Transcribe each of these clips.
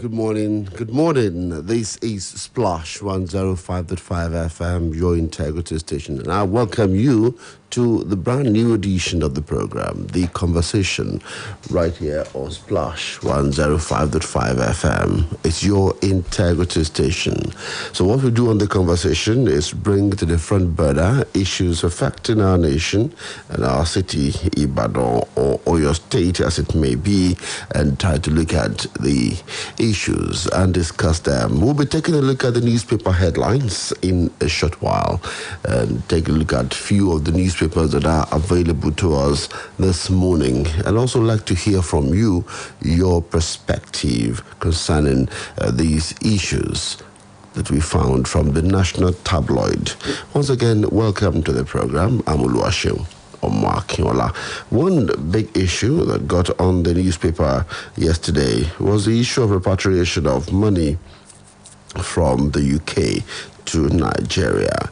Good morning. Good morning. This is Splash 105.5 FM, your integrity station. And I welcome you to the brand new edition of the program, The Conversation, right here on Splash 105.5 FM. It's your integrity station. So what we do on The Conversation is bring to the front burner issues affecting our nation and our city, Ibadan, or your state as it may be, and try to look at the issues and discuss them. We'll be taking a look at the newspaper headlines in a short while and take a look at a few of the newspapers that are available to us this morning. And also like to hear from you, your perspective concerning these issues that we found from the national tabloid. Once again, welcome to the program. I'm Oluwaseun Akinola. One big issue that got on the newspaper yesterday was the issue of repatriation of money from the UK to Nigeria.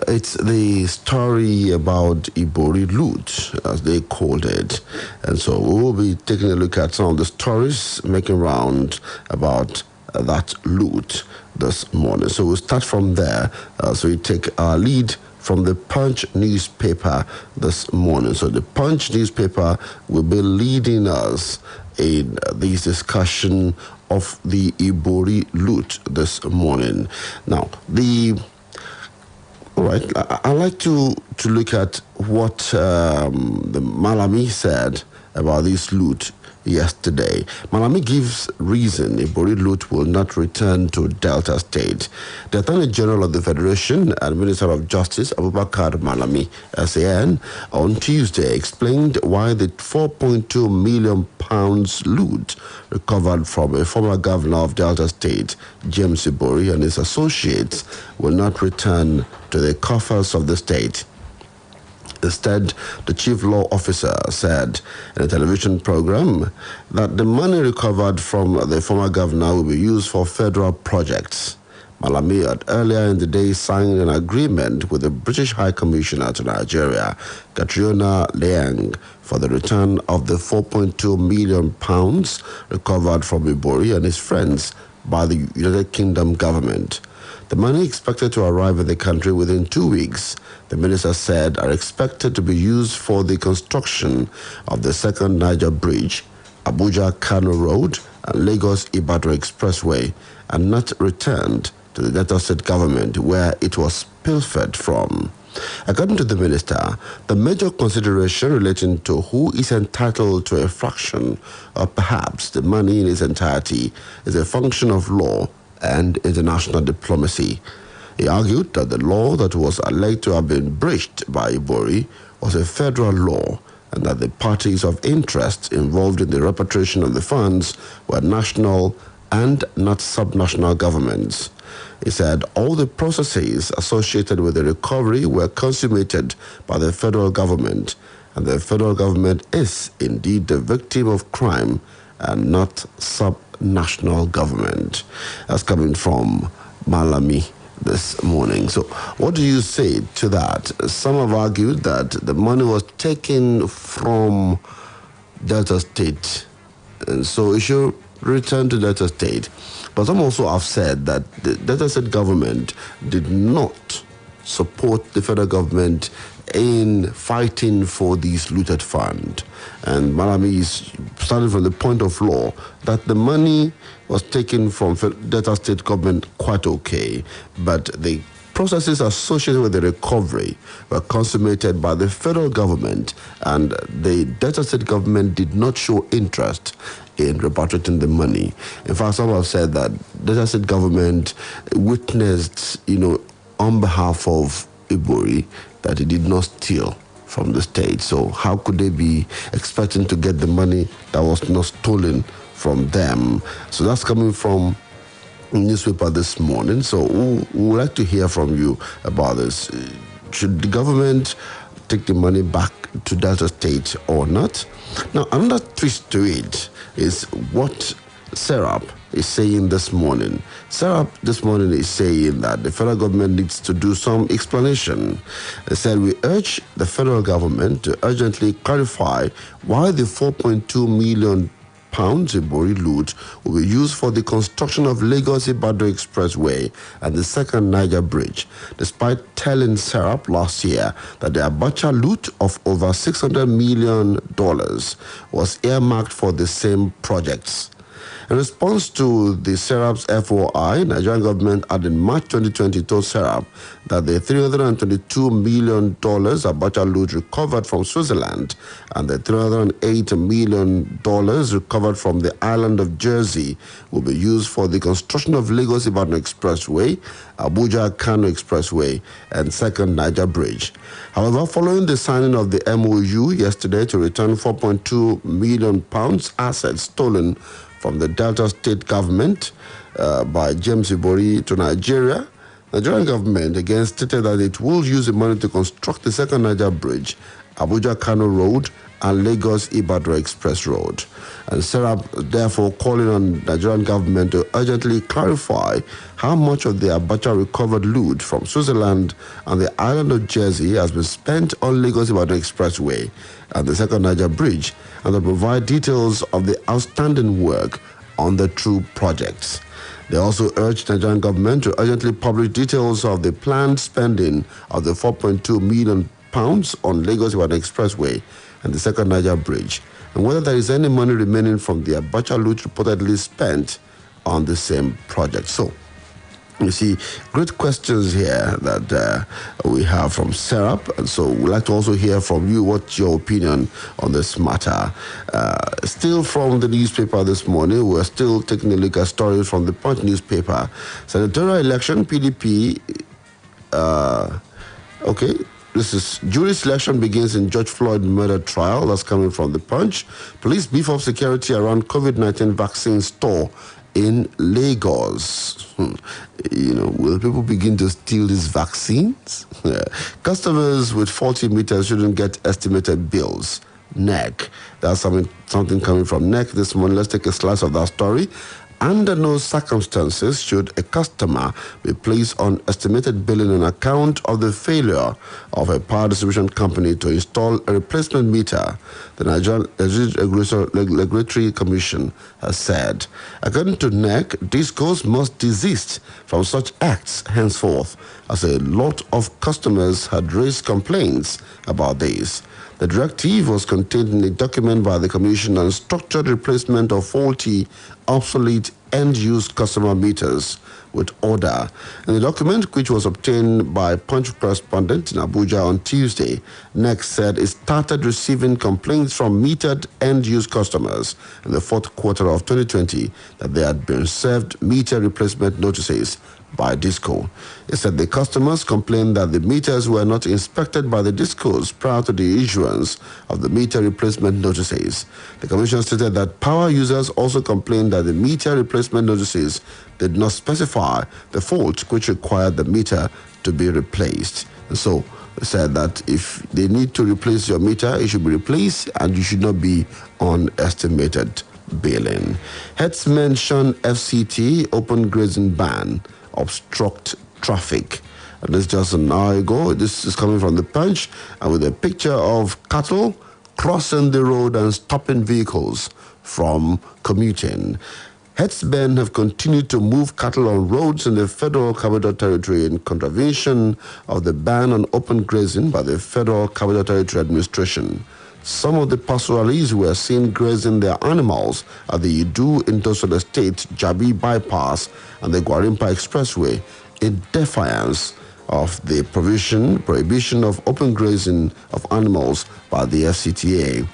It's the story about Ibori loot, as they called it. And so we'll be taking a look at some of the stories making round about that loot this morning. So we'll start from there. So we take our lead from the Punch newspaper this morning. So the Punch newspaper will be leading us in this discussion of the Ibori loot this morning. Now, I like to look at what the Malami said about this loot yesterday. Malami gives reason Ibori loot will not return to Delta State. The Attorney General of the Federation and Minister of Justice, Abubakar Malami, SAN, on Tuesday explained why the £4.2 million loot recovered from a former governor of Delta State, James Ibori, and his associates will not return to the coffers of the state. Instead, the chief law officer said in a television program that the money recovered from the former governor will be used for federal projects. Malami had earlier in the day signed an agreement with the British High Commissioner to Nigeria, Catriona Leang, for the return of the £4.2 million recovered from Ibori and his friends by the United Kingdom government. The money expected to arrive in the country within 2 weeks, the minister said, are expected to be used for the construction of the second Niger Bridge, Abuja-Kano Road, and Lagos-Ibadan Expressway, and not returned to the Delta State government where it was pilfered from. According to the minister, the major consideration relating to who is entitled to a fraction or perhaps the money in its entirety is a function of law and international diplomacy. He argued that the law that was alleged to have been breached by Ibori was a federal law and that the parties of interest involved in the repatriation of the funds were national and not subnational governments. He said all the processes associated with the recovery were consummated by the federal government, and the federal government is indeed the victim of crime and not subnational government. That's coming from Malami this morning. So what do you say to that? Some have argued that the money was taken from Delta State, and so it should return to Delta State. But some also have said that the Delta State government did not support the federal government in fighting for this looted fund. And Malami is starting from the point of law that the money was taken from Delta State government quite okay, but the processes associated with the recovery were consummated by the federal government, and the Delta State government did not show interest in repatriating the money. In fact, some have said that Delta State government witnessed, on behalf of Ibori, that he did not steal from the state. So how could they be expecting to get the money that was not stolen from them? So that's coming from newspaper this morning. So we would like to hear from you about this. Should the government take the money back to Delta State or not? Now, another twist to it is what Serap is saying this morning. Serap this morning is saying that the federal government needs to do some explanation. They said, we urge the federal government to urgently clarify why the £4.2 million pounds in buried loot will be used for the construction of Lagos-Ibadan Expressway and the second Niger Bridge, despite telling Serap last year that the Abacha loot of over $600 million was earmarked for the same projects. In response to the Serap's FOI, Nigerian government had in March 2020 told Serap that the $322 million Abacha loot recovered from Switzerland and the $308 million recovered from the island of Jersey will be used for the construction of Lagos-Ibadan Expressway, Abuja-Kano Expressway, and second Niger Bridge. However, following the signing of the MOU yesterday to return £4.2 million assets stolen from the Delta State government by James Ibori to Nigeria, the Nigerian government again stated that it will use the money to construct the second Niger Bridge, Abuja-Kano Road, and Lagos-Ibadan Express Road. And Serap therefore calling on Nigerian government to urgently clarify how much of the Abacha recovered loot from Switzerland and the island of Jersey has been spent on Lagos-Ibadan Expressway and the second Niger Bridge, and to provide details of the outstanding work on the two projects. They also urged the Nigerian government to urgently publish details of the planned spending of the £4.2 million on Lagos-Ibadan Expressway and the second Niger Bridge, and whether there is any money remaining from the Abacha loot reportedly spent on the same project. So, you see, great questions here that we have from Serap, and so we'd like to also hear from you. What's your opinion on this matter? Still from the newspaper this morning, we're still taking a look at stories from the Punch newspaper. Senatorial election, PDP, this is jury selection begins in George Floyd murder trial. That's coming from the Punch. Police beef up security around COVID-19 vaccine store in Lagos. Will people begin to steal these vaccines? Customers with faulty meters shouldn't get estimated bills. NEC. That's something coming from NEC this morning. Let's take a slice of that story. Under no circumstances should a customer be placed on estimated billing on account of the failure of a power distribution company to install a replacement meter, the Nigerian Regulatory Commission has said. According to NEC, DISCOs must desist from such acts henceforth, as a lot of customers had raised complaints about this. The directive was contained in a document by the Commission on structured replacement of faulty, obsolete, end-use customer meters with order. In the document, which was obtained by Punch correspondent in Abuja on Tuesday, NEC said it started receiving complaints from metered end-use customers in the fourth quarter of 2020 that they had been served meter replacement notices by DISCO. It said the customers complained that the meters were not inspected by the DISCOs prior to the issuance of the meter replacement notices. The Commission stated that power users also complained that the meter replacement notices did not specify the fault which required the meter to be replaced. And so they said that if they need to replace your meter, it should be replaced and you should not be on estimated billing. Headsmen shun FCT open grazing ban, obstruct traffic. And this is just an hour ago. This is coming from the Punch, and with a picture of cattle crossing the road and stopping vehicles from commuting. Herdsmen have continued to move cattle on roads in the Federal Capital Territory in contravention of the ban on open grazing by the Federal Capital Territory Administration. Some of the pastoralists were seen grazing their animals at the Idu Industrial Estate, Jabi Bypass, and the Gwarimpa Expressway in defiance of the prohibition of open grazing of animals by the FCTA.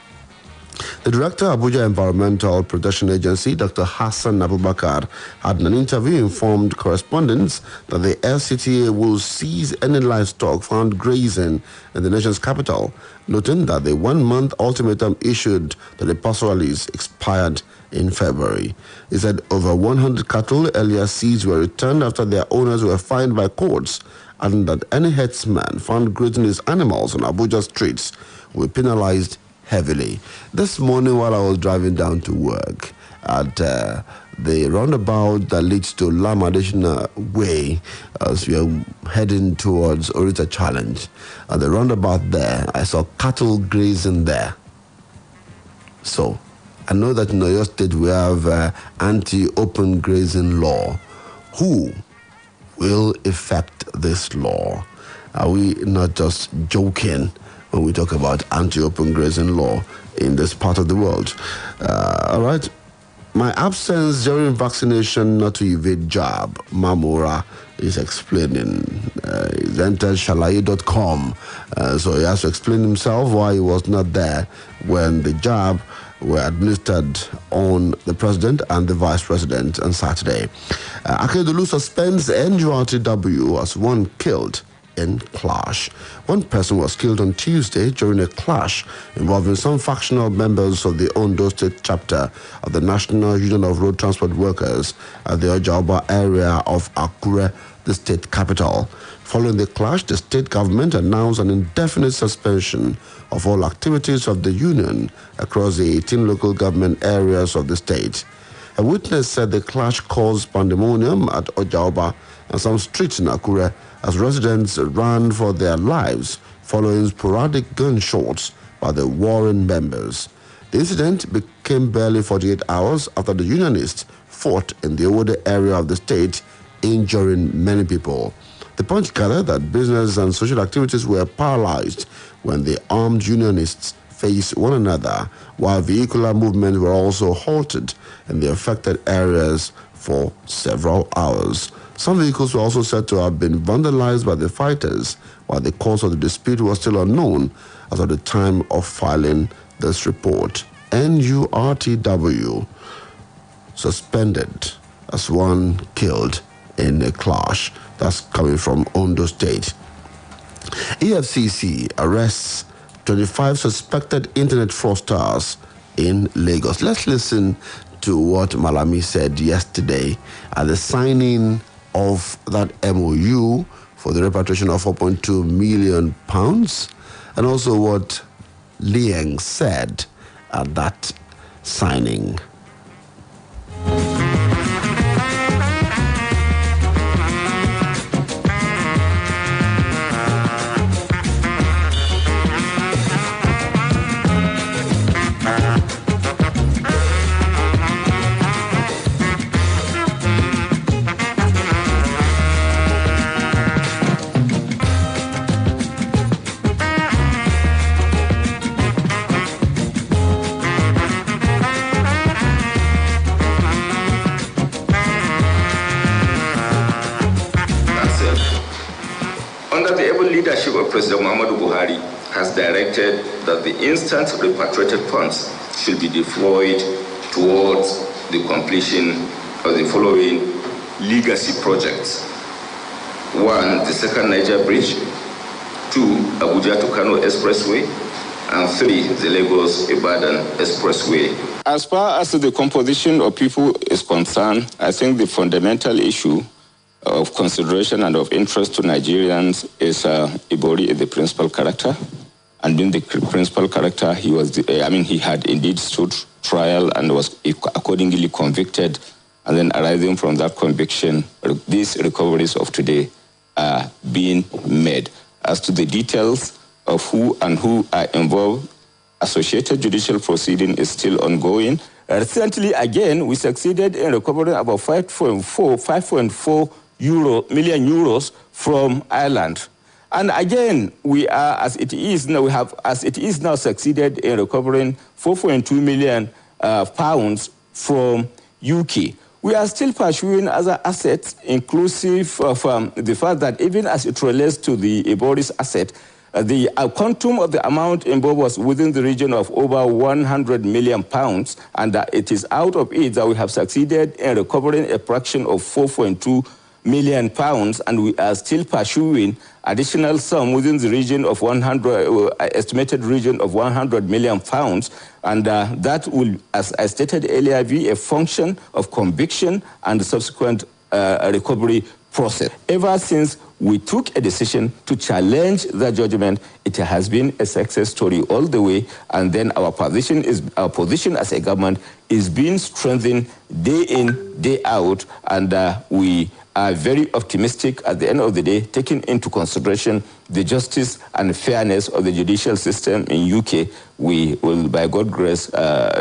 The Director of Abuja Environmental Protection Agency, Dr. Hassan Abubakar, had in an interview informed correspondents that the FCTA will seize any livestock found grazing in the nation's capital, noting that the one-month ultimatum issued to the pastoralists expired in February. He said over 100 cattle earlier seized were returned after their owners were fined by courts, and that any herdsman found grazing his animals on Abuja streets will be penalized heavily. This morning while I was driving down to work at the roundabout that leads to Lamadeshina Way as we are heading towards Orita Challenge, at the roundabout there, I saw cattle grazing there. So I know that in Oyo State we have anti-open grazing law. Who will effect this law? Are we not just joking when we talk about anti-open grazing law in this part of the world? All right. My absence during vaccination not to evade jab, Mamora is explaining. He's entered shalaye.com. So he has to explain himself why he was not there when the jab were administered on the president and the vice president on Saturday. Akinola suspends NURTW as one killed in clash. One person was killed on Tuesday during a clash involving some factional members of the Ondo State chapter of the National Union of Road Transport Workers at the Ojaoba area of Akure, the state capital. Following the clash, the state government announced an indefinite suspension of all activities of the union across the 18 local government areas of the state. A witness said the clash caused pandemonium at Ojaoba and some streets in Akure as residents ran for their lives following sporadic gunshots by the warring members. The incident became barely 48 hours after the unionists fought in the Owode area of the state, injuring many people. The Punch gathered that business and social activities were paralyzed when the armed unionists faced one another, while vehicular movements were also halted in the affected areas for several hours. Some vehicles were also said to have been vandalized by the fighters, while the cause of the dispute was still unknown as of the time of filing this report. NURTW suspended as one killed in a clash. That's coming from Ondo State. EFCC arrests 25 suspected internet fraudsters in Lagos. Let's listen to what Malami said yesterday at the signing of that MOU for the repatriation of £4.2 million, and also what Liang said at that signing. Leadership of President Muhammadu Buhari has directed that the instant repatriated funds should be deployed towards the completion of the following legacy projects. 1, the second Niger Bridge. 2, Abuja to Kano Expressway. And 3, the Lagos-Ibadan Expressway. As far as the composition of people is concerned, I think the fundamental issue of consideration and of interest to Nigerians is Ibori is the principal character. And being the principal character, he had indeed stood trial and was accordingly convicted. And then arising from that conviction, these recoveries of today are being made. As to the details of who are involved, associated judicial proceeding is still ongoing. Recently, again, we succeeded in recovering about 5.4 million euros from Ireland. And again, we are, as it is now, succeeded in recovering 4.2 million pounds from UK. We are still pursuing other assets, inclusive of the fact that even as it relates to the Ibori's asset, the quantum of the amount involved was within the region of over 100 million pounds, and it is out of it that we have succeeded in recovering a fraction of 4.2 million pounds, and we are still pursuing additional sum within the region of estimated region of 100 million pounds, and that will, as I stated earlier, be a function of conviction and the subsequent recovery process. Ever since we took a decision to challenge the judgment, it has been a success story all the way, and then our position as a government is being strengthened day in, day out, and we are very optimistic at the end of the day, taking into consideration the justice and fairness of the judicial system in UK. We will, by God's grace,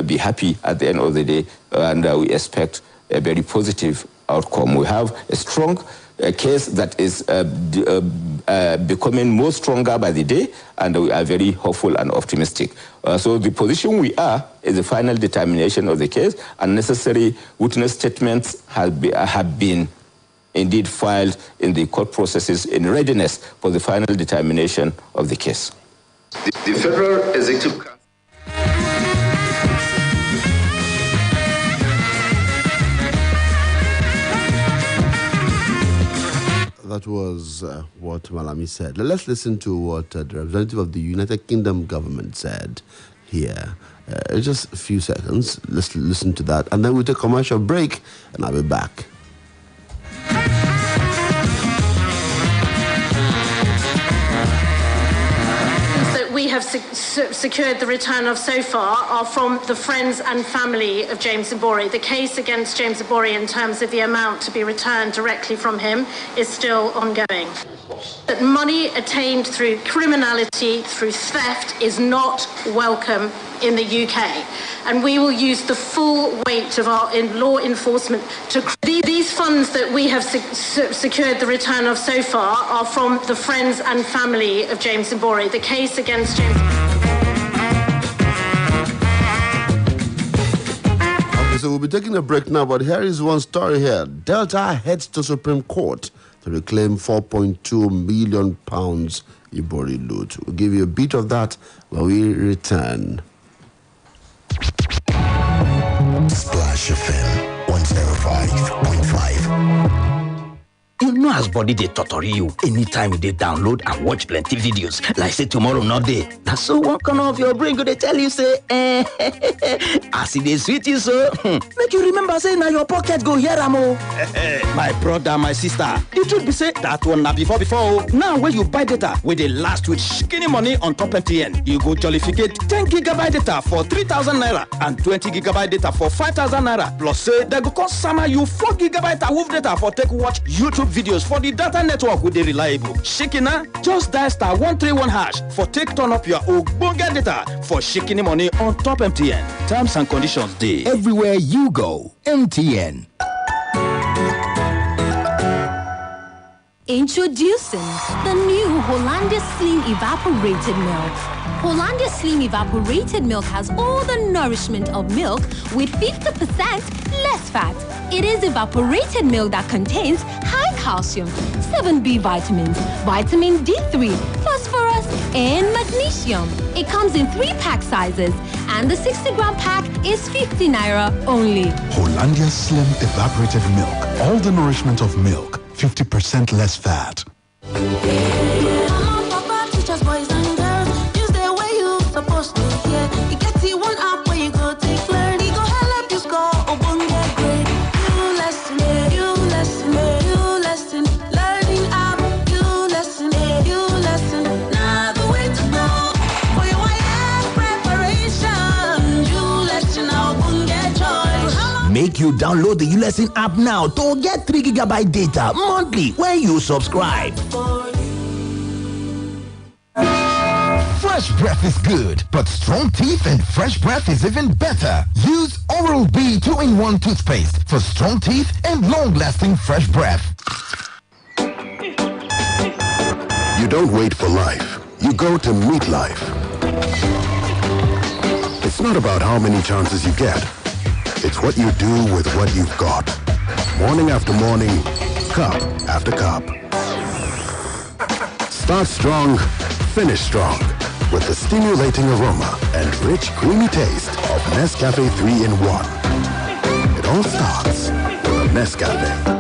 be happy at the end of the day, and we expect a very positive outcome. We have a strong case that is becoming more stronger by the day, and we are very hopeful and optimistic. So the position we are is the final determination of the case, and necessary witness statements have been indeed filed in the court processes in readiness for the final determination of the case. The Federal Executive Council. That was what Malami said. Let's listen to what the representative of the United Kingdom government said here. Just a few seconds. Let's listen to that. And then we'll take a commercial break, and I'll be back. We have secured the return of so far are from the friends and family of James Ibori. The case against James Ibori in terms of the amount to be returned directly from him is still ongoing. That money attained through criminality, through theft, is not welcome in the UK. And we will use the full weight of our law enforcement to... These funds that we have secured the return of so far are from the friends and family of James Ibori. The case against James... Okay, so we'll be taking a break now, but here is one story here. Delta heads to Supreme Court to reclaim £4.2 million Ibori loot. We'll give you a bit of that when we return. Splash FM 105.5. You know as body dey totori you anytime you dey download and watch plenty videos like say tomorrow no dey. That's so one corner of your brain go dey tell you say as e dey sweet you so make you remember say na your pocket go hear am o. My brother, my sister, the truth be say that one na before o. Now when you buy data wey dey last with shikini money on top MTN, you go jollificate 10 gigabyte data for 3,000 naira and 20 gigabyte data for 5,000 naira. Plus say they go cost sama you 4 gigabyte awoof data for take watch YouTube videos for the data network with the reliable. Shikina, just dial *131# for take turn up your ogbonge data for shikini money on top MTN. Terms and conditions dey. Everywhere you go, MTN. Introducing the new Hollandia Slim Evaporated Milk. Hollandia Slim Evaporated Milk has all the nourishment of milk with 50% less fat. It is evaporated milk that contains high calcium, 7B vitamins, vitamin D3, phosphorus, and magnesium. It comes in 3-pack sizes, and the 60-gram pack is 50 naira only. Hollandia Slim Evaporated Milk. All the nourishment of milk, 50% less fat. Make you download the Oluwaseun app now to get 3 gigabyte data monthly when you subscribe. Fresh breath is good, but strong teeth and fresh breath is even better. Use Oral-B 2-in-1 toothpaste for strong teeth and long-lasting fresh breath. You don't wait for life. You go to meet life. It's not about how many chances you get. It's what you do with what you've got. Morning after morning, cup after cup. Start strong, finish strong. With the stimulating aroma and rich, creamy taste of Nescafe 3-in-1. It all starts with a Nescafe.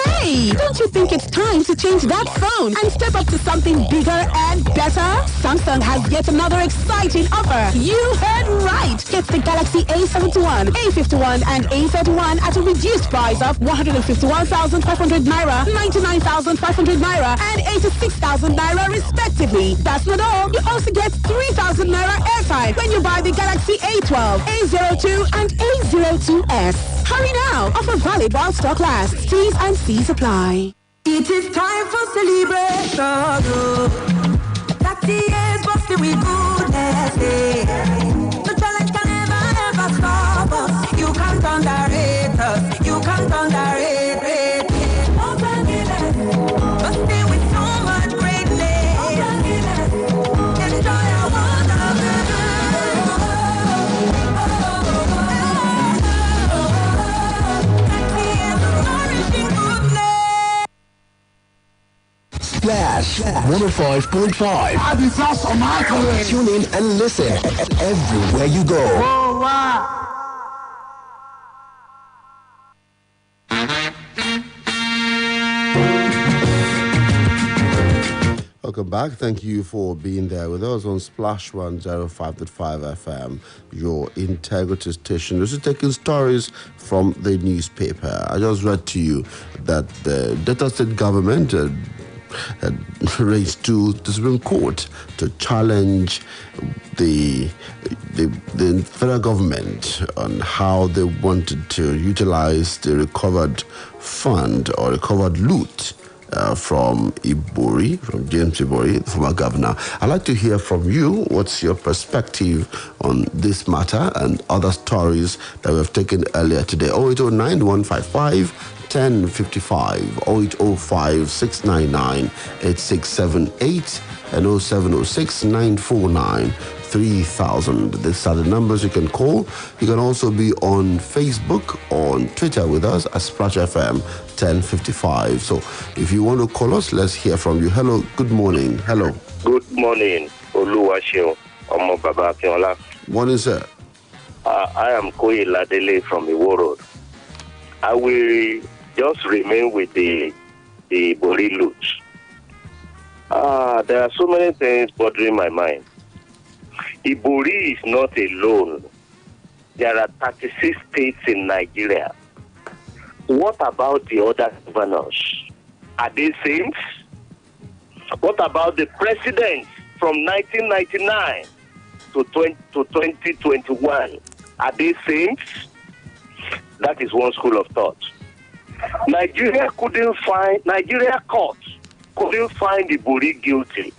Hey, don't you think it's time to change that phone and step up to something bigger and better? Samsung has yet another exciting offer. You heard right. Get the Galaxy A71, A51 and A31 at a reduced price of 151,500 naira, 99,500 naira and 86,000 naira respectively. That's not all. You also get 3,000 naira airtime when you buy the Galaxy A12, A02 and A02s. Hurry now. Offer valid while stock lasts. T's and C's apply. It is time for celebration. 30 years busting with goodness. The challenge can never ever stop us. You can't underrate us. You can't underrate us. Busting with so much greatness. Enjoy our Splash 105.5. Tune in and listen everywhere you go. Welcome back. Thank you for being there with us on Splash 105.5 FM, your integrity station. This is taking stories from the newspaper. I just read to you that the Delta State government had raised to the Supreme Court to challenge the federal government on how they wanted to utilize the recovered fund or recovered loot from Ibori, from James Ibori, the former governor. I'd like to hear from you. What's your perspective on this matter and other stories that we've taken earlier today? 0809 155 1055, 0805 699 8678, and 0706 949 3000. These are the numbers you can call. You can also be on Facebook, on Twitter with us at Splash FM 1055. So if you want to call us, let's hear from you. Hello, good morning. Hello. Good morning, Oluwaseun Akinola. Morning, sir. I am Koyi Ladele from Iwo Road. I will just remain with the Bori loot. There are so many things bothering my mind. Ibori is not alone. There are 36 states in Nigeria. What about the other governors? Are they saints? What about the president from 1999 to 2021? Are they saints? That is one school of thought. Nigeria courts couldn't find Ibori guilty.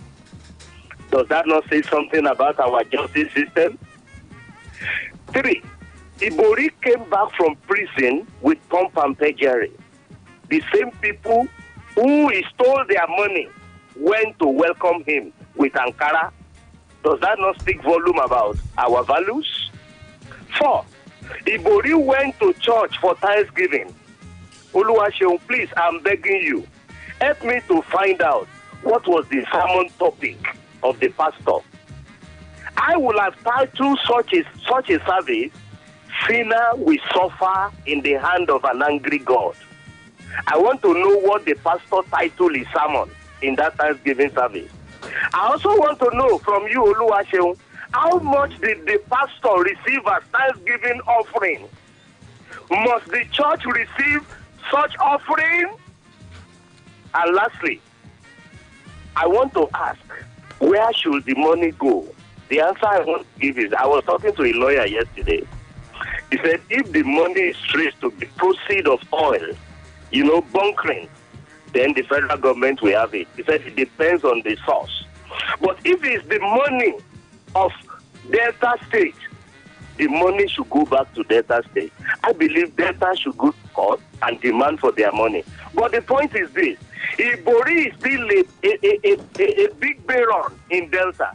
Does that not say something about our justice system? 3, Ibori came back from prison with pomp and perjury. The same people who he stole their money went to welcome him with Ankara. Does that not speak volume about our values? 4, Ibori went to church for Thanksgiving. Oluwaseun, please, I'm begging you, help me to find out what was the sermon topic of the pastor. I will have titled such a service, "Sinner will suffer in the hand of an angry God." I want to know what the pastor titled his sermon in that Thanksgiving service. I also want to know from you, Oluwaseun, how much did the pastor receive as Thanksgiving offering? Must the church receive such offering? And lastly, I want to ask, where should the money go? The answer I want to give is, I was talking to a lawyer yesterday. He said, if the money is traced to the proceeds of oil, bunkering, then the federal government will have it. He said it depends on the source. But if it's the money of Delta State, the money should go back to Delta State. I believe Delta should go to court and demand for their money. But the point is this: Ibori is still a big baron in Delta.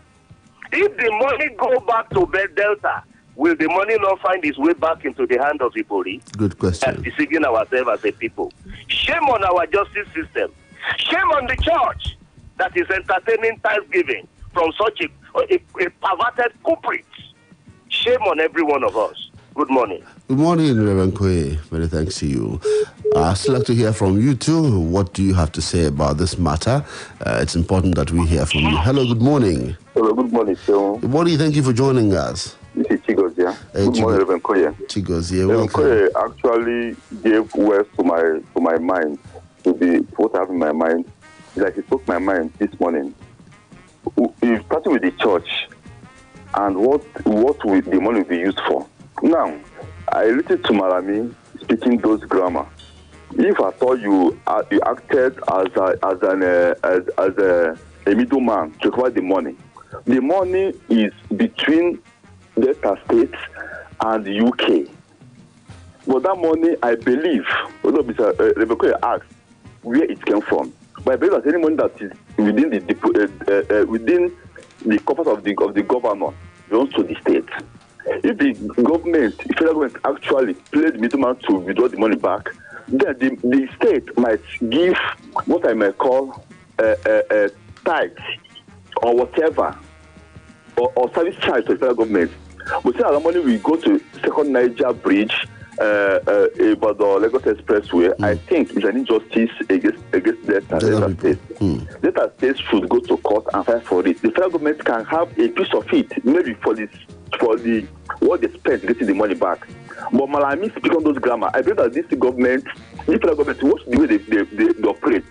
If the money go back to Delta, will the money not find its way back into the hand of Ibori? Good question. And deceiving ourselves as a people. Shame on our justice system. Shame on the church that is entertaining Thanksgiving from such a perverted culprit. Shame on every one of us. Good morning. Good morning, Reverend Koye. Many thanks to you. I'd still like to hear from you too. What do you have to say about this matter? It's important that we hear from you. Hello, good morning. Hello, good morning, sir. Good morning, thank you for joining us. This is Chigozia. Good morning, Reverend Koye. Chigozia, Reverend Koye actually gave words to my mind, to what I have in my mind. Like he spoke my mind this morning. He started with the church and what will the money be used for. Now, I listened to Malami speaking those grammar. If I thought you acted as a middleman to acquire the money is between Delta States and the UK. But that money, I believe, although Mr. Rebecca asked where it came from, but I believe that any money that is within the coffers of the governor belongs to the state. If the federal government actually played middleman to withdraw the money back, then the state might give what I might call a tithe or whatever, or service charge to the federal government. But since our money will go to Second Niger Bridge, about the Lagos Expressway, I think it's an injustice against Delta State. Delta State should go to court and fight for it. The federal government can have a piece of it, maybe for the what they spent getting the money back. But Malami speak on those grammar. I believe that this government, the federal government, watch the way they operate.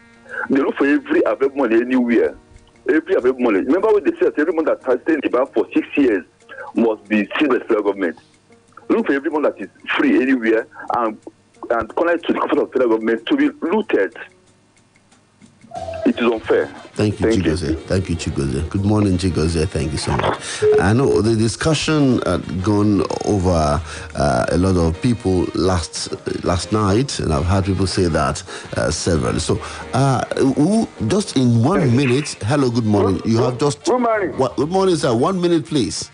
They look for every available money anywhere. Every available money. Remember what they said? Every money that has stayed in the bank for 6 years must be seen by the federal government. Look for everyone that is free anywhere and connect to the comfort of the federal government to be looted. It is unfair. Thank you, Chigozie. Thank you, Chigozie. Good morning, Chigozie. Thank you so much. I know the discussion had gone over a lot of people last night, and I've heard people say that several. So, just in 1 minute, hello, good morning. You have just... Good morning. Good morning, sir. 1 minute, please.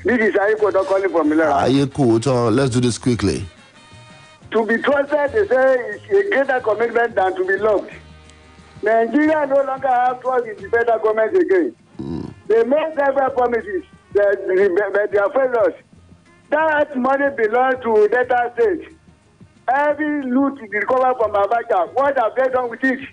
This is Ayeko calling from Milera. Ayeko, so let's do this quickly. To be trusted, they say, is a greater commitment than to be loved. Nigeria no longer have trust in the federal government again. They made several promises, but they are failures. That money belongs to Delta State. Every loot is recovered from Abacha. What have they done with it?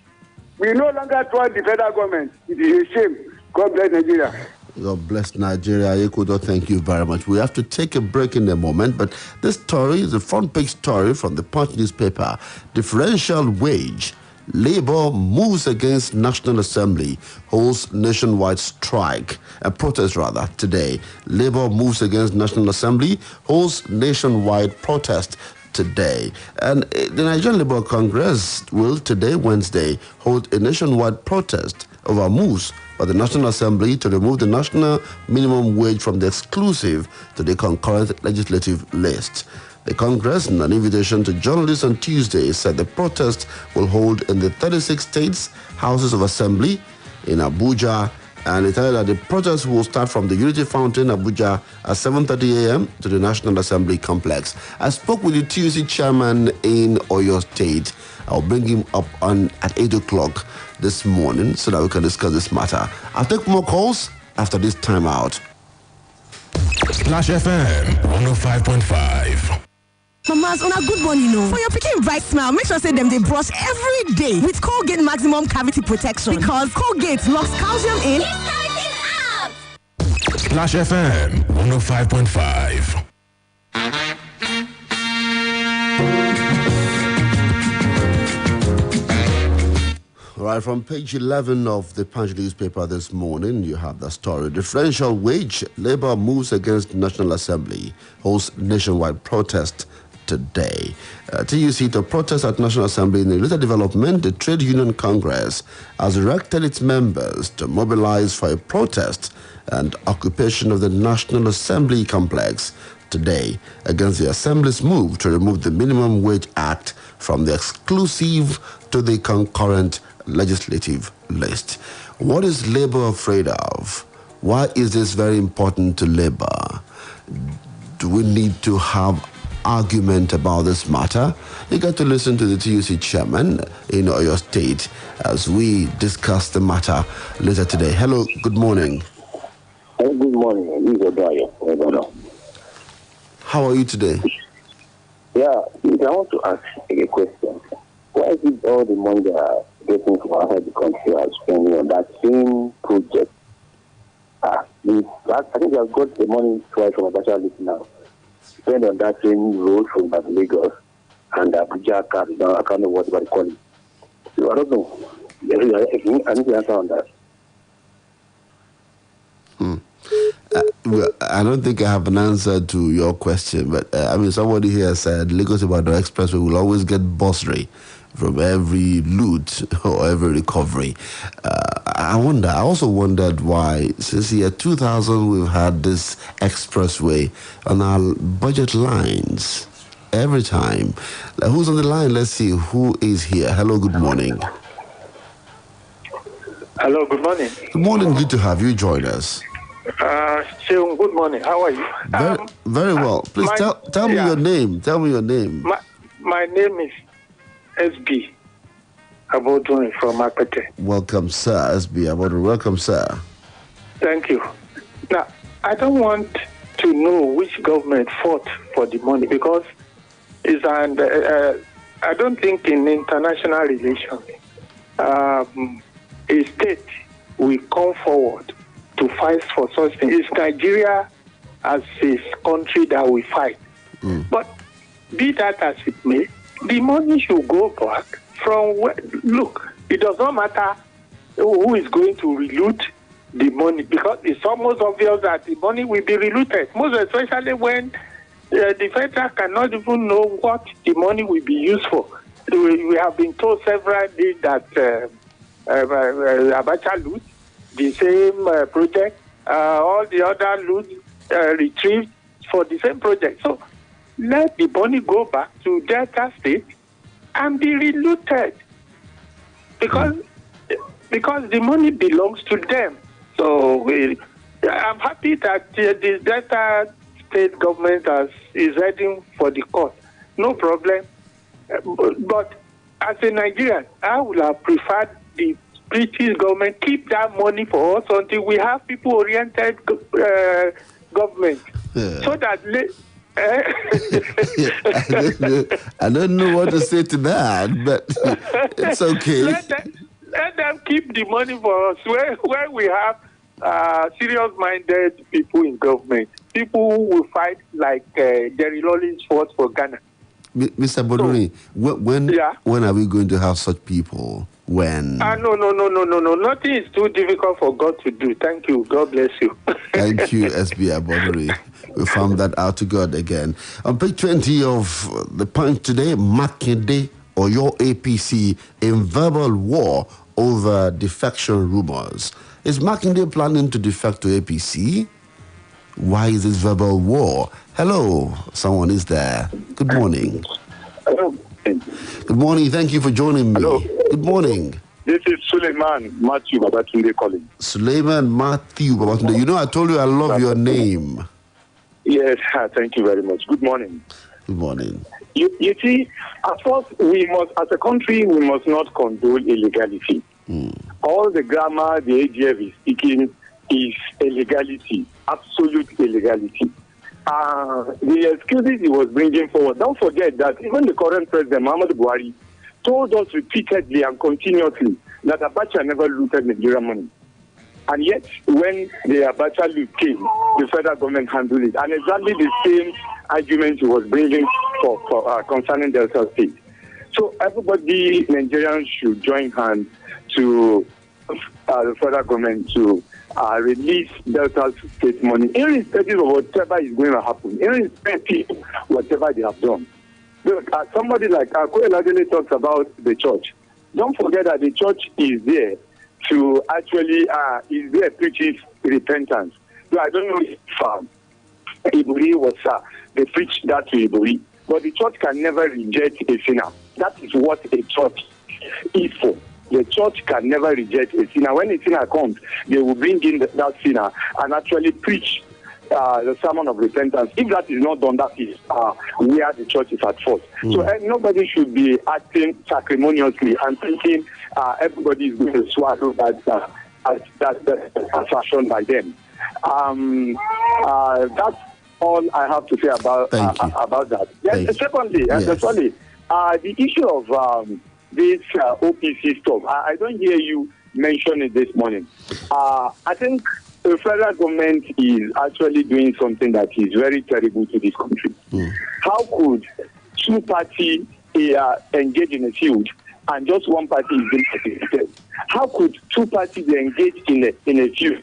We no longer trust the federal government. It is a shame. God bless Nigeria. God bless Nigeria. Yekudo, thank you very much. We have to take a break in a moment, but this story is a front page story from the Punch newspaper. Differential wage. Labour moves against National Assembly, holds nationwide strike, a protest rather, today. Labour moves against National Assembly, holds nationwide protest today. And the Nigerian Labour Congress will today, Wednesday, hold a nationwide protest over moves by the National Assembly to remove the national minimum wage from the exclusive to the concurrent legislative list. The Congress, in an invitation to journalists on Tuesday, said the protest will hold in the 36 states' houses of assembly in Abuja, and it added that the protest will start from the Unity Fountain, Abuja, at 7:30 a.m. to the National Assembly complex. I spoke with the TUC chairman in Oyo State. I'll bring him up at 8 o'clock this morning so that we can discuss this matter. I'll take more calls after this timeout. Splash FM 105.5. Mamas, on a good one, you know. For your picking bright smile, make sure say them they brush every day with Colgate Maximum Cavity Protection, because Colgate locks calcium in. Splash FM 105.5. Right, from page 11 of the Punch newspaper this morning, you have the story. Differential wage. Labour moves against National Assembly, holds nationwide protest today. TUC to protest at National Assembly. In a later development, the Trade Union Congress has directed its members to mobilize for a protest and occupation of the National Assembly complex today against the Assembly's move to remove the Minimum Wage Act from the exclusive to the concurrent legislative list. What is Labour afraid of? Why is this very important to Labour? Do we need to have argument about this matter? You get to listen to the TUC chairman in Oyo State as we discuss the matter later today. Hello, good morning. Good morning. This is Odayo. How are you today? Yeah, I want to ask a question. Why is it all the money they are getting from outside the country are spending on that same project? I think they have got the money twice from Abacha list now. Spend on that same road from Lagos and Abuja. I can't know what they call it. So I don't know. I need to answer on that. Well, I don't think I have an answer to your question, but somebody here said Lagos Ibadan Expressway will always get bursary from every loot or every recovery. I also wondered why, since the year 2000, we've had this expressway on our budget lines every time. Who's on the line? Let's see who is here. Hello, good morning. Hello, good morning. Good morning, good to have you join us. Seun, good morning. How are you? Very well. Please tell me your name. Tell me your name. My name is SB Abodun from Akpete. Welcome, sir. SB Abodun. Welcome, sir. Thank you. Now, I don't want to know which government fought for the money because I don't think in international relations a state will come forward to fight for such things. It's Nigeria as a country that we fight. But be that as it may, the money should go back from where. Look, it does not matter who is going to reloot the money because it's almost obvious that the money will be reluted, most especially when the federal cannot even know what the money will be used for. We have been told several days that Abacha loot, the same project, all the other loot retrieved for the same project. So let the money go back to Delta State and be reluted because the money belongs to them. So I'm happy that the Delta State government is heading for the court. No problem. But as a Nigerian, I would have preferred the British government keep that money for us until we have people-oriented government. Yeah. So that... I don't know what to say to that, but it's okay. Let them keep the money for us where we have serious-minded people in government. People who will fight like Jerry Rawlings fought for Ghana. Mr. Boduri, when are we going to have such people? When? No. Nothing is too difficult for God to do. Thank you. God bless you. Thank you, SB Aboduri. We found that out to God again. On page 20 of the Punch today, Makinde or your APC in verbal war over defection rumors. Is Makinde planning to defect to APC? Why is this verbal war? Hello, someone is there. Good morning. Hello. Good morning. Thank you for joining me. Hello. Good morning. This is Suleiman Matthew Babatunde calling. Suleiman Matthew Babatunde. You know, I told you I love your name. Yes, thank you very much. Good morning. Good morning. You see, at first, we must, as a country, we must not condone illegality. All the grammar the AGF is speaking is illegality, absolute illegality. The excuses he was bringing forward, don't forget that even the current president, Muhammadu Buhari, told us repeatedly and continuously that Abacha never looted Nigerian money. And yet, when the Abacha loot came, the federal government handled it. And exactly the same argument he was bringing for concerning Delta State. So everybody, Nigerians, should join hands to the federal government to release Delta State money, irrespective of whatever is going to happen, irrespective of whatever they have done. Look, somebody like Koyeladele talks about the church. Don't forget that the church is there to actually preaches repentance. So I don't know if Iburi was they preach that to Iburi, but the church can never reject a sinner. That is what a church is for. The church can never reject a sinner. When a sinner comes, they will bring in that sinner and actually preach the sermon of repentance. If that is not done, that is where the church is at fault. So nobody should be acting sacrimoniously and thinking everybody is going to swallow that assertion by them. That's all I have to say about that. Yes, secondly, the issue of this OPC stuff, I don't hear you mention it this morning. I think the federal government is actually doing something that is very terrible to this country. How could two parties engage in a feud and just one party is being persecuted. How could two parties engage in a feud?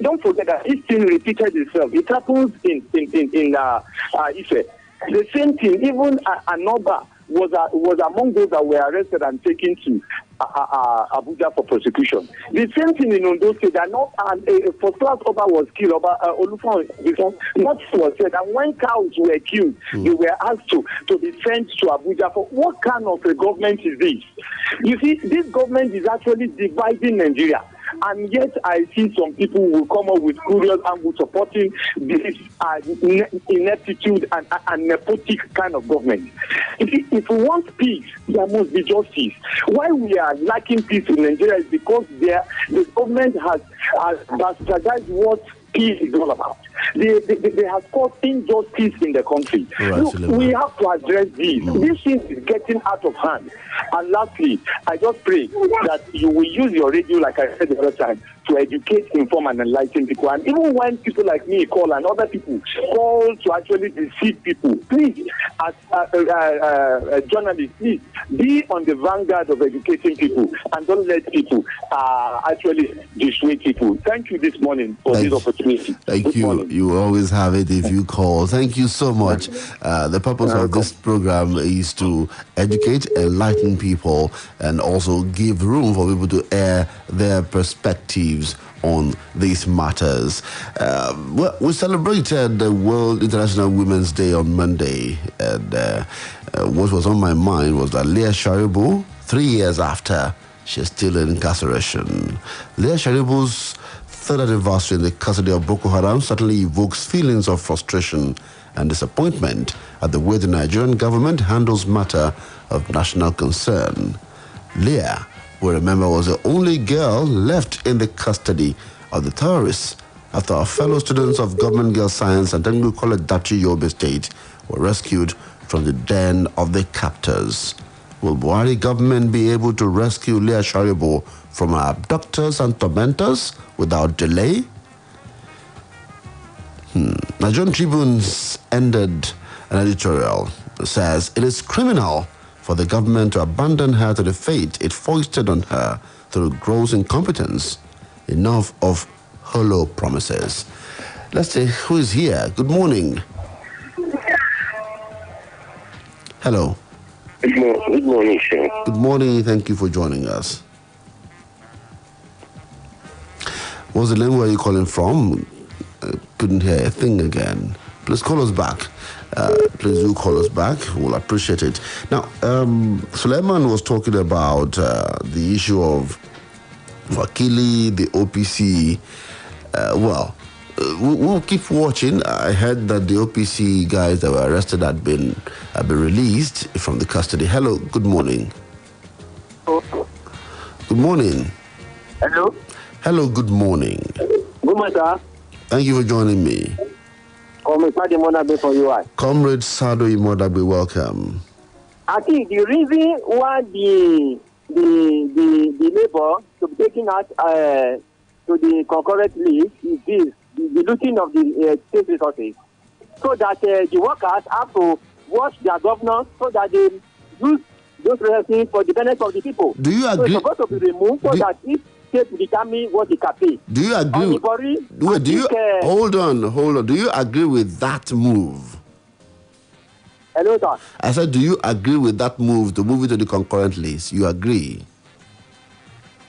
Don't forget that this thing repeated itself. It happens in Ife. The same thing, even Anoba was among those that were arrested and taken to Abuja for prosecution. The same thing in Ondo State, that not first class Oba was killed. Oluwaseun was said, and when cows were killed, they were asked to be sent to Abuja. For what kind of a government is this? You see, this government is actually dividing Nigeria. And yet I see some people who will come up with curious and supporting this ineptitude and nepotic kind of government. If we want peace, there must be justice. Why we are lacking peace in Nigeria is because the government has bastardized what peace is all about. They have caused injustice in the country. Right, look, we have to address this. This thing is getting out of hand. And lastly, I just pray that you will use your radio, like I said the other time, to educate, inform, and enlighten people. And even when people like me call and other people call to actually deceive people, please, as journalists, please be on the vanguard of educating people and don't let people actually dissuade people. Thank you this morning for this opportunity. Thank you. You always have it if you call. Thank you so much. The purpose of this program is to educate, enlighten people, and also give room for people to air their perspectives on these matters. Well, we celebrated the World International Women's Day on Monday, and what was on my mind was that Leah Sharibu, 3 years after, she's still in incarceration. Leah Sharibu's third anniversary in the custody of Boko Haram certainly evokes feelings of frustration and disappointment at the way the Nigerian government handles matter of national concern. Leah, we remember, was the only girl left in the custody of the terrorists after our fellow students of Government Girls Science and Technical College Dachi Yobe State were rescued from the den of the captors. Will Buhari government be able to rescue Leah Sharibu from her abductors and tormentors without delay? Nigerian Tribune's ended an editorial that says it is criminal for the government to abandon her to the fate it foisted on her through gross incompetence. Enough of hollow promises. Let's see who is here. Good morning. Hello. Good morning, sir. Good morning. Thank you for joining us. What's the name? Where are you calling from? Couldn't hear a thing again. Please call us back. Please do call us back. We'll appreciate it. Now, Suleiman was talking about the issue of Wakili, the OPC. We'll keep watching. I heard that the OPC guys that were arrested had been released from the custody. Hello, good morning. Good morning. Hello. Hello, good morning. Good morning, sir. Thank you for joining me. Comrade Sado Imodagbe for you. Comrade Sado Imodagbe, welcome. I think the reason why the labor to be taken out to the concurrent list is this: the looting of the state resources, so that the workers have to watch their governors so that they use those resources for the benefit of the people. Do you agree? So it's supposed to be removed so that if state determine what they can pay. Do you agree? Hold on. Do you agree with that move? Hello, sir. I said, do you agree with that move to move it to the concurrent list? You agree?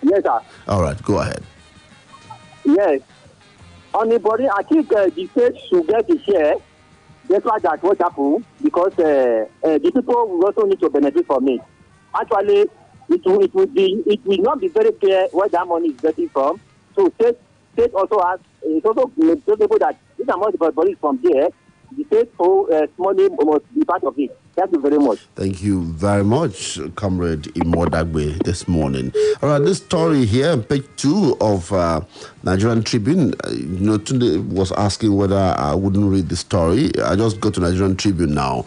Yes, sir. All right, go ahead. Yes. On the body, I think the state should get a share. That's why that what happened, because the people will also need to benefit from it. Actually, it will not be very clear where that money is getting from. So state also has, it's also people that this amount of money is from there. The state money must be part of it. Thank you very much. Thank you very much, Comrade Imodagbe, this morning. All right, this story here, page 2 of Nigerian Tribune. Tunde was asking whether I wouldn't read the story. I just go to Nigerian Tribune now,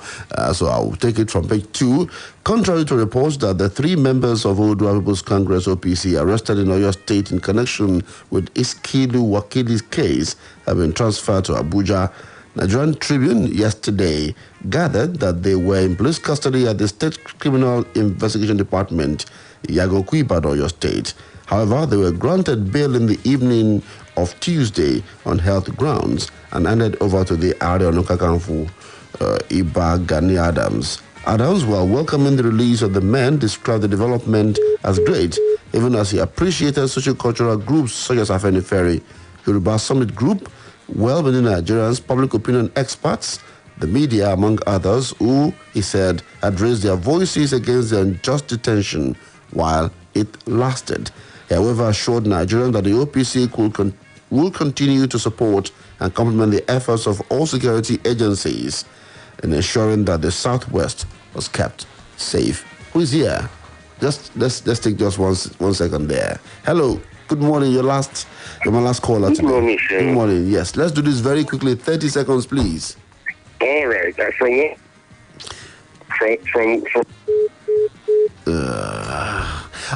so I will take it from page 2. Contrary to reports that the 3 members of Oodua People's Congress (OPC) arrested in Oyo State in connection with Iskilu Wakili's case have been transferred to Abuja, Nigerian Tribune yesterday gathered that they were in police custody at the State Criminal Investigation Department Yagoku, Ibadan, your state. However, they were granted bail in the evening of Tuesday on health grounds and handed over to the Ààrẹ Ọ̀nà Kakanfò, Ìbà Gani Adams. Adams, while welcoming the release of the men, described the development as great, even as he appreciated socio-cultural groups such as Afenifere, Yoruba Summit Group, well-meaning Nigerians, public opinion experts, the media, among others, who, he said, had raised their voices against the unjust detention while it lasted. He, however, assured Nigerians that the OPC will continue to support and complement the efforts of all security agencies in ensuring that the Southwest was kept safe. Who is here? Let's take just one second there. Hello. Good morning. You're my last caller today. Good morning, sir. Good morning. Yes. Let's do this very quickly. 30 seconds, please. All right.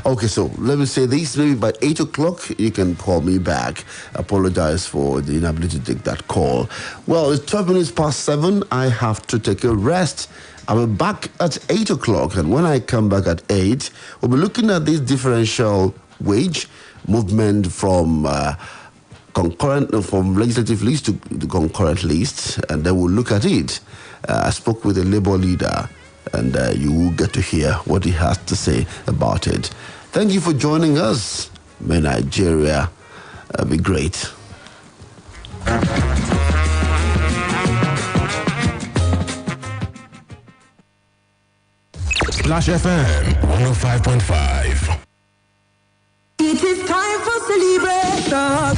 Okay, so let me say this. Maybe by 8 o'clock, you can call me back. Apologize for the inability to take that call. Well, it's 12 minutes past 7. I have to take a rest. I'll be back at 8 o'clock. And when I come back at 8, we'll be looking at this differential wage movement from from legislative list to the concurrent list. And then we'll look at it. I spoke with a labor leader, and you will get to hear what he has to say about it. Thank you for joining us. May Nigeria be great. Splash FM 105.5. It is time for celebration.